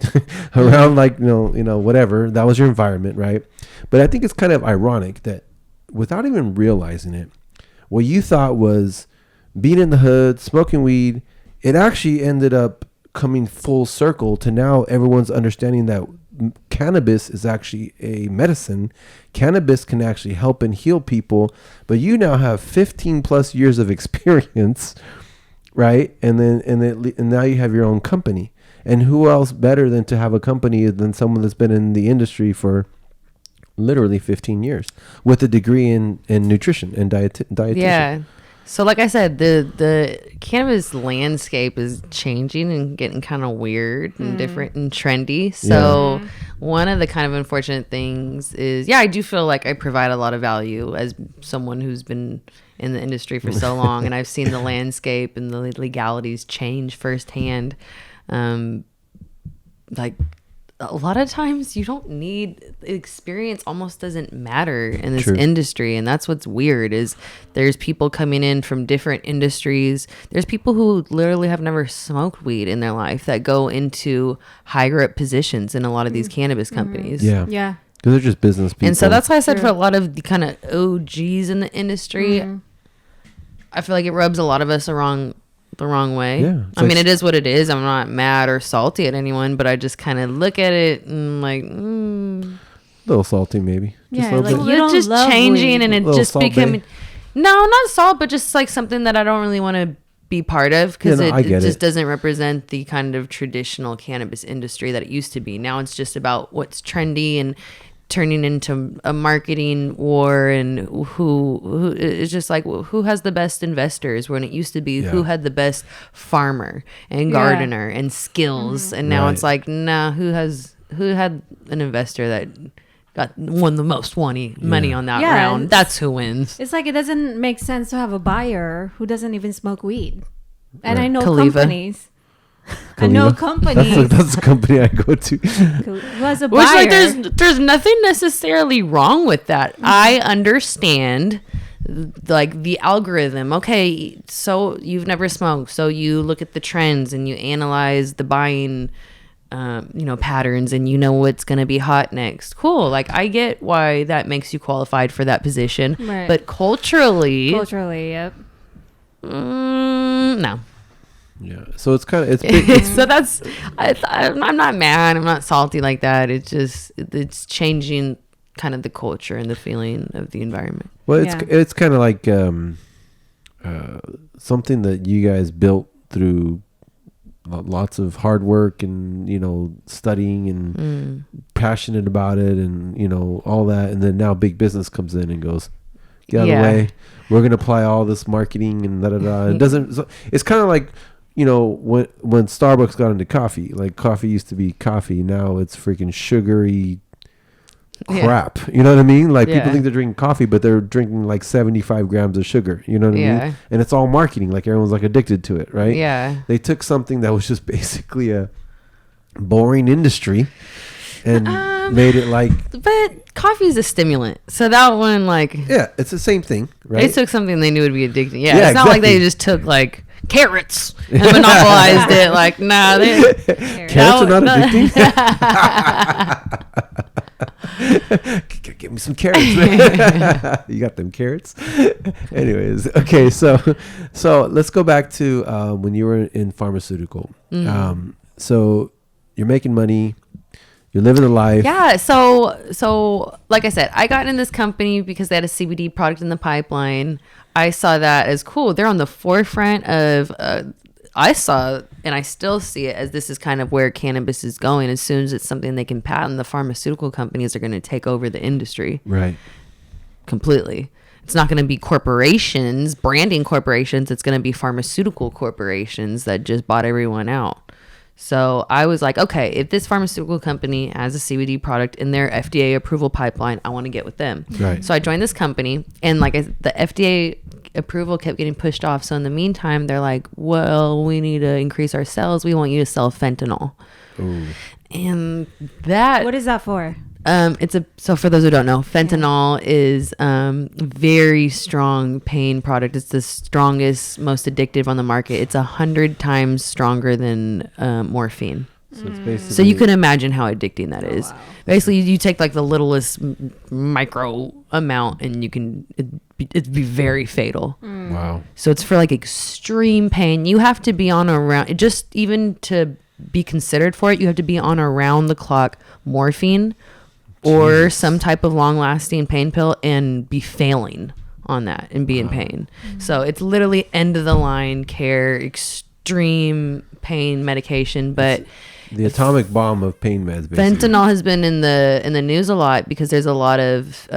S2: around like, whatever, that was your environment, right? But I think it's kind of ironic that without even realizing it, what you thought was being in the hood, smoking weed, it actually ended up coming full circle to now everyone's understanding that cannabis is actually a medicine. Cannabis can actually help and heal people, but you now have 15 plus years of experience, right? And now you have your own company. And who else better than to have a company than someone that's been in the industry for literally 15 years with a degree in nutrition and dietitian.
S1: Yeah. So like I said, the cannabis landscape is changing and getting kind of weird and different and trendy. So one of the kind of unfortunate things is, I do feel like I provide a lot of value as someone who's been in the industry for so long, and I've seen the landscape and the legalities change firsthand. Like a lot of times you don't need experience, almost doesn't matter in this industry. And that's what's weird is there's people coming in from different industries. There's people who literally have never smoked weed in their life that go into higher up positions in a lot of these cannabis companies.
S2: Yeah. Because they're just business people.
S1: And so that's why I said for a lot of the kind of OGs in the industry, I feel like it rubs a lot of us the wrong way. I mean, it is what it is. I'm not mad or salty at anyone, but I just kind of look at it and like
S2: a little salty maybe.
S4: Just
S1: you're just changing weed. And it just becoming no, not salt, but just like something that I don't really want to be part of because it just doesn't represent the kind of traditional cannabis industry that it used to be. Now it's just about what's trendy and turning into a marketing war, and who it's just like who has the best investors, when it used to be who had the best farmer and gardener and skills, and now it's like who had an investor that won the most money on that round. That's who wins.
S4: It's like it doesn't make sense to have a buyer who doesn't even smoke weed, and I know
S1: Khalifa.
S4: Companies. I know companies.
S2: That's the company I go to.
S4: Who has a buyer?
S1: Which, like, there's nothing necessarily wrong with that. I understand, like, the algorithm. Okay, so you've never smoked, so you look at the trends and you analyze the buying, patterns, and you know what's gonna be hot next. Cool. Like, I get why that makes you qualified for that position,
S4: right.
S1: But culturally,
S4: yep.
S1: No.
S2: Yeah, so it's kind of big.
S1: So that's I'm not mad, I'm not salty like that. It's just it's changing kind of the culture and the feeling of the environment.
S2: Well, it's kind of like something that you guys built through lots of hard work and studying and passionate about it and all that, and then now big business comes in and goes, get out of the way. We're gonna apply all this marketing and da da da. It doesn't. It's kind of like you know, when Starbucks got into coffee, like coffee used to be coffee, now it's freaking sugary crap. You know what I mean? Like people think they're drinking coffee, but they're drinking like 75 grams of sugar. You know what I mean? And it's all marketing. Like everyone's like addicted to it, right?
S1: Yeah.
S2: They took something that was just basically a boring industry and made it like.
S1: But coffee is a stimulant, so that one like.
S2: Yeah, it's the same thing, right?
S1: They took something they knew would be addicting. Yeah, it's not like they just took like carrots and monopolized it. Like, nah,
S2: carrots are not addicting. Give me some carrots, man. You got them carrots. Anyways, okay, so let's go back to when you were in pharmaceutical. So you're making money, you're living a life.
S1: Yeah. So like I said, I got in this company because they had a CBD product in the pipeline. I saw that as cool. They're on the forefront of. I saw, and I still see it as this is kind of where cannabis is going. As soon as it's something they can patent, the pharmaceutical companies are going to take over the industry.
S2: Right.
S1: Completely. It's not going to be corporations, branding corporations. It's going to be pharmaceutical corporations that just bought everyone out. So I was like, okay, if this pharmaceutical company has a CBD product in their FDA approval pipeline, I want to get with them.
S2: Right.
S1: So I joined this company, and like the FDA approval kept getting pushed off. So in the meantime, they're like, well, we need to increase our sales. We want you to sell fentanyl.
S2: Ooh.
S1: And that.
S4: What is that for?
S1: So for those who don't know, fentanyl is very strong pain product. It's the strongest, most addictive on the market. It's 100 times stronger than morphine.
S2: So it's basically.
S1: So you can imagine how addicting that is. Wow. Basically, you take like the littlest micro amount, and you can it'd be very fatal.
S2: Wow.
S1: So it's for like extreme pain. You have to be on around just even to be considered for it. You have to be on around the clock morphine. Or some type of long-lasting pain pill and be failing on that and be in pain. So it's literally end-of-the-line care, extreme pain medication. But
S2: the atomic bomb of pain meds, basically.
S1: Fentanyl has been in the news a lot because there's a lot of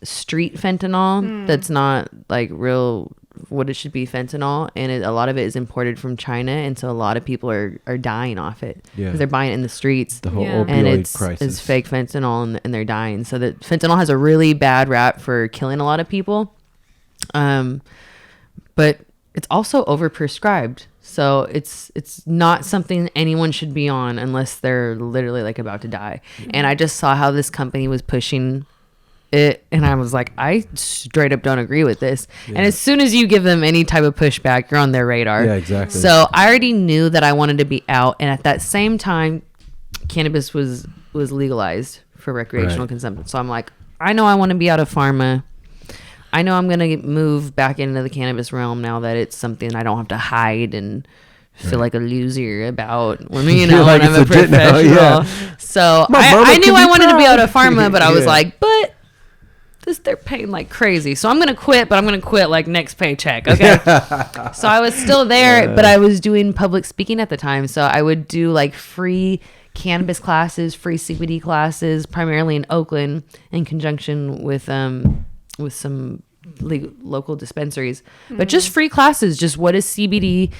S1: street fentanyl that's not like real what it should be fentanyl, and a lot of it is imported from China, and so a lot of people are dying off it because they're buying it in the streets.
S2: The whole opioid
S1: and
S2: crisis.
S1: It's fake fentanyl, and they're dying. So that fentanyl has a really bad rap for killing a lot of people, but it's also overprescribed. So it's not something anyone should be on unless they're literally like about to die. And I just saw how this company was pushing it, and I was like, I straight up don't agree with this. And as soon as you give them any type of pushback, you're on their radar.
S2: Yeah, exactly.
S1: So I already knew that I wanted to be out, and at that same time, cannabis was legalized for recreational consumption. So I'm like, I know I want to be out of pharma. I know I'm gonna move back into the cannabis realm now that it's something I don't have to hide and feel like a loser about when like I'm a professional. So I knew I wanted to be out of pharma, but I was like, but they're paying like crazy, so I'm gonna quit, but I'm gonna quit like next paycheck. Okay. So I was still there, but I was doing public speaking at the time, so I would do like free cannabis classes, free CBD classes, primarily in Oakland, in conjunction with some local dispensaries, but just free classes. Just what is CBD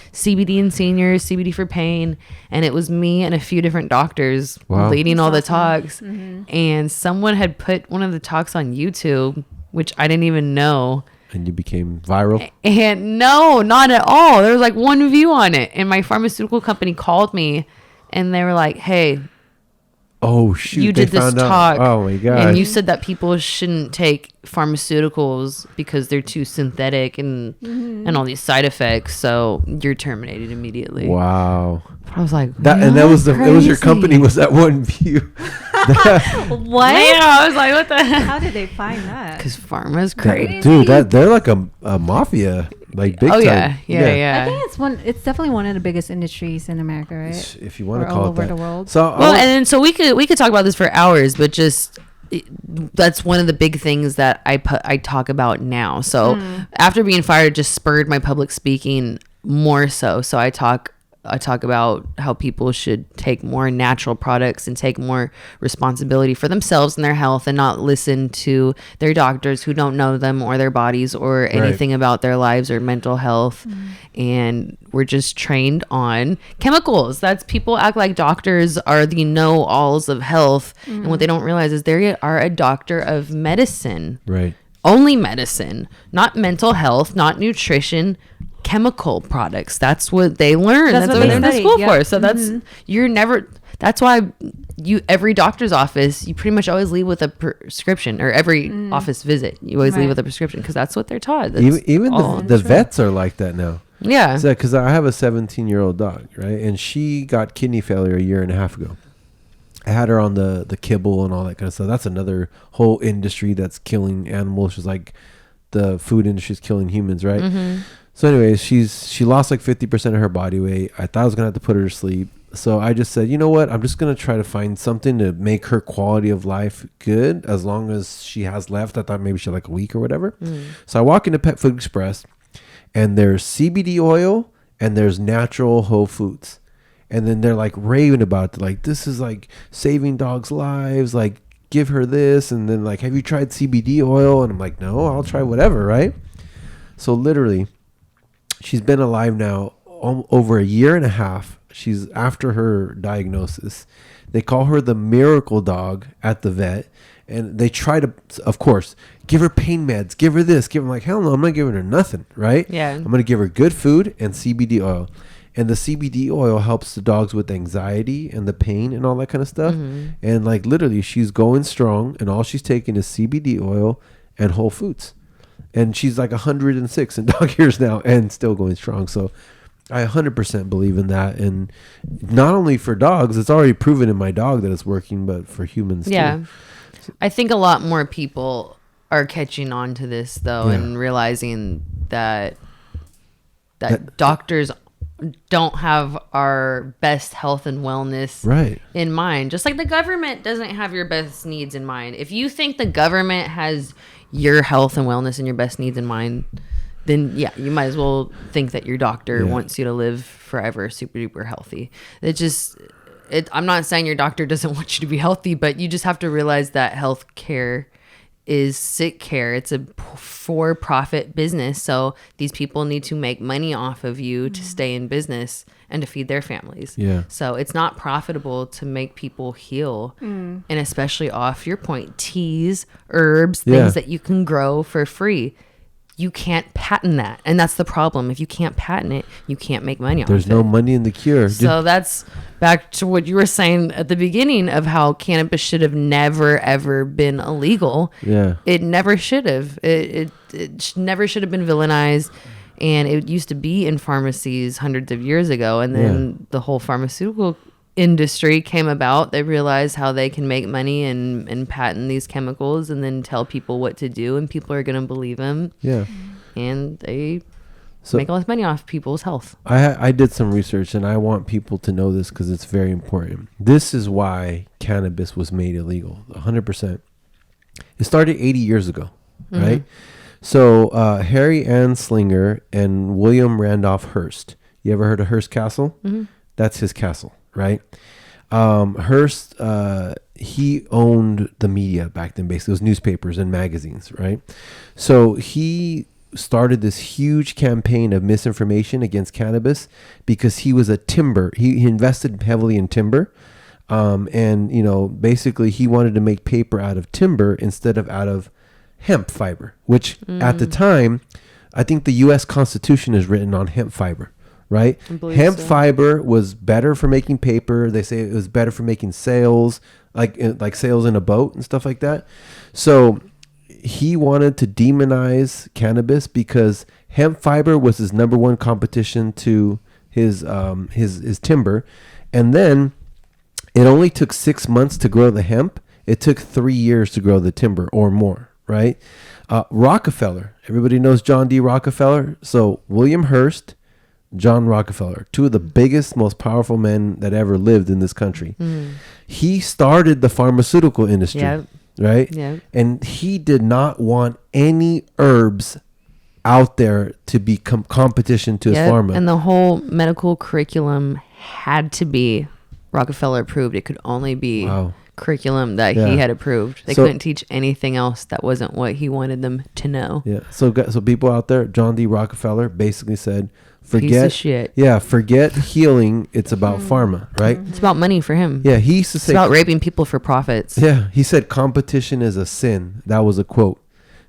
S1: in seniors, CBD for pain, and it was me and a few different doctors leading all the talks. And someone had put one of the talks on YouTube, which I didn't even know.
S2: And you became viral?
S1: And no, not at all. There was like one view on it, and my pharmaceutical company called me, and they were like, "Hey,
S2: oh shoot!
S1: You did this talk.
S2: Oh my god!
S1: And you said that people shouldn't take pharmaceuticals because they're too synthetic and all these side effects. So you're terminated immediately."
S2: Wow!
S1: I was like,
S2: that, and that was it was your company. Was that one view?
S4: What?
S1: Yeah, I was like, what the?
S4: How did they find that?
S1: Because pharma's crazy,
S2: dude. They're like a mafia. Like big time.
S1: Yeah.
S4: I think it's definitely one of the biggest industries in America, right?
S2: If you want to call it that.
S4: All over the world.
S1: So we could talk about this for hours, but just that's one of the big things that I talk about now. So after being fired, just spurred my public speaking more so. So I talk I talk about how people should take more natural products and take more responsibility for themselves and their health and not listen to their doctors who don't know them or their bodies or anything about their lives or mental health. And we're just trained on chemicals. That's people act like doctors are the know-alls of health. And what they don't realize is they are a doctor of medicine.
S2: Right.
S1: Only medicine, not mental health, not nutrition, chemical products. That's what they learn. That's what they're in school for. So that's why every doctor's office, you pretty much always leave with a prescription, or every office visit, you always leave with a prescription, because that's what they're taught.
S2: Even the vets are like that now.
S1: Yeah.
S2: Because I have a 17-year-old dog, right? And she got kidney failure a year and a half ago. I had her on the kibble and all that kind of stuff. That's another whole industry that's killing animals. Just like the food industry is killing humans, right? So anyways, she lost like 50% of her body weight. I thought I was going to have to put her to sleep. So I just said, you know what? I'm just going to try to find something to make her quality of life good as long as she has left. I thought maybe she had like a week or whatever. So I walk into Pet Food Express, and there's CBD oil and there's natural whole foods. And then they're like raving about it. Like, this is like saving dogs' lives. Like, give her this. And then like, have you tried CBD oil? And I'm like, no, I'll try whatever, right? So literally, she's been alive now over a year and a half. She's after her diagnosis. They call her the miracle dog at the vet. And they try to, of course, give her pain meds, give her this, give her, like, hell no, I'm not giving her nothing, right?
S1: Yeah.
S2: I'm going to give her good food and CBD oil. And the CBD oil helps the dogs with anxiety and the pain and all that kind of stuff. And like literally, she's going strong, and all she's taking is CBD oil and whole foods. And she's like 106 in dog years now and still going strong. So I 100% believe in that. And not only for dogs, it's already proven in my dog that it's working, but for humans too.
S1: I think a lot more people are catching on to this though, and realizing that doctors don't have our best health and wellness in mind. Just like the government doesn't have your best needs in mind. If you think the government has your health and wellness and your best needs in mind, then you might as well think that your doctor wants you to live forever super duper healthy. I'm not saying your doctor doesn't want you to be healthy, but you just have to realize that health care is sick care. It's a for-profit business, so these people need to make money off of you to stay in business and to feed their families. So it's not profitable to make people heal, and especially off your point, teas, herbs, things that you can grow for free. You can't patent that, and that's the problem. If you can't patent it, you can't make money off it.
S2: There's no money in the cure.
S1: So that's back to what you were saying at the beginning of how cannabis should have never ever been illegal. It never should have. It never should have been villainized, and it used to be in pharmacies hundreds of years ago, and then the whole pharmaceutical industry came about. They realized how they can make money and patent these chemicals and then tell people what to do, and people are going to believe them. And they make all this money off people's health.
S2: I did some research, and I want people to know this because it's very important. This is why cannabis was made illegal, 100%. It started 80 years ago, right? So Harry Anslinger and William Randolph Hearst. You ever heard of Hearst Castle? That's his castle, right? Hearst, he owned the media back then, basically. It was newspapers and magazines, right? So he started this huge campaign of misinformation against cannabis because he was he invested heavily in timber. And, you know, basically he wanted to make paper out of timber instead of out of hemp fiber, which at the time, I think the U.S. Constitution is written on hemp fiber, right? Hemp fiber was better for making paper. They say it was better for making sails, like sails in a boat and stuff like that. So he wanted to demonize cannabis because hemp fiber was his number one competition to his timber. And then it only took 6 months to grow the hemp. It took 3 years to grow the timber or more, right? Rockefeller, everybody knows John D. Rockefeller. So William Hearst, John Rockefeller, two of the biggest, most powerful men that ever lived in this country. He started the pharmaceutical industry, right? And he did not want any herbs out there to become competition to his pharma.
S1: And the whole medical curriculum had to be Rockefeller approved. It could only be curriculum that he had approved. They couldn't teach anything else that wasn't what he wanted them to know.
S2: Yeah. So people out there, John D. Rockefeller basically said, forget
S1: piece of shit.
S2: Yeah, forget healing. It's about pharma, right?
S1: It's about money for him.
S2: Yeah, he used to say
S1: it's about raping people for profits.
S2: Yeah, he said competition is a sin. That was a quote.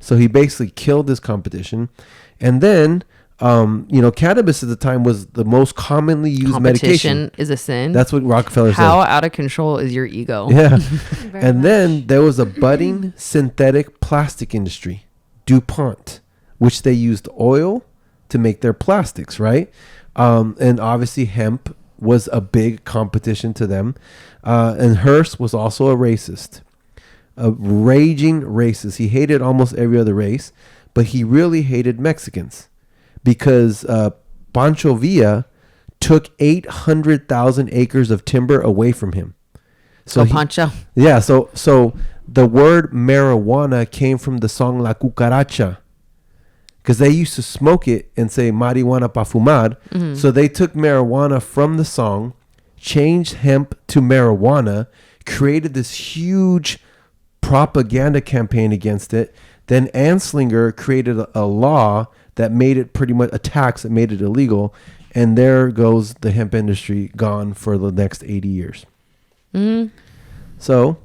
S2: So he basically killed this competition. And then cannabis at the time was the most commonly used medication.
S1: Is a sin.
S2: That's what Rockefeller said.
S1: How out of control is your ego?
S2: Yeah. And then there was a budding synthetic plastic industry, DuPont, which they used oil to make their plastics, right? And obviously hemp was a big competition to them. And Hearst was also a racist, a raging racist. He hated almost every other race, but he really hated Mexicans because Pancho Villa took 800,000 acres of timber away from him. So
S1: Pancho.
S2: Yeah, so the word marijuana came from the song La Cucaracha, because they used to smoke it and say marihuana pa fumar. Mm-hmm. So they took marijuana from the song, changed hemp to marijuana, created this huge propaganda campaign against it. Then Anslinger created a law that made it pretty much a tax that made it illegal. And there goes the hemp industry gone for the next 80 years. Mm-hmm. So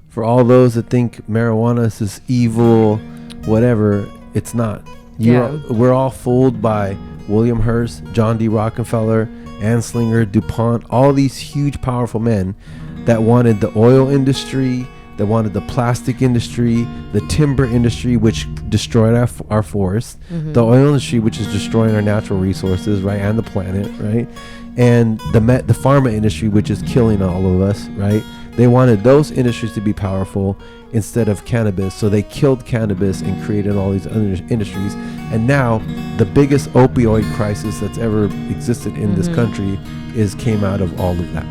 S2: for all those that think marijuana is this evil, whatever, it's not. We're all fooled by William Hearst, John D. Rockefeller, Anslinger, DuPont, all these huge, powerful men that wanted the oil industry, that wanted the plastic industry, the timber industry, which destroyed our forests, the oil industry, which is destroying our natural resources, right, and the planet, right, and the pharma industry, which is killing all of us, right. They wanted those industries to be powerful instead of cannabis, so they killed cannabis and created all these other industries. And now the biggest opioid crisis that's ever existed in this country came out of all of that.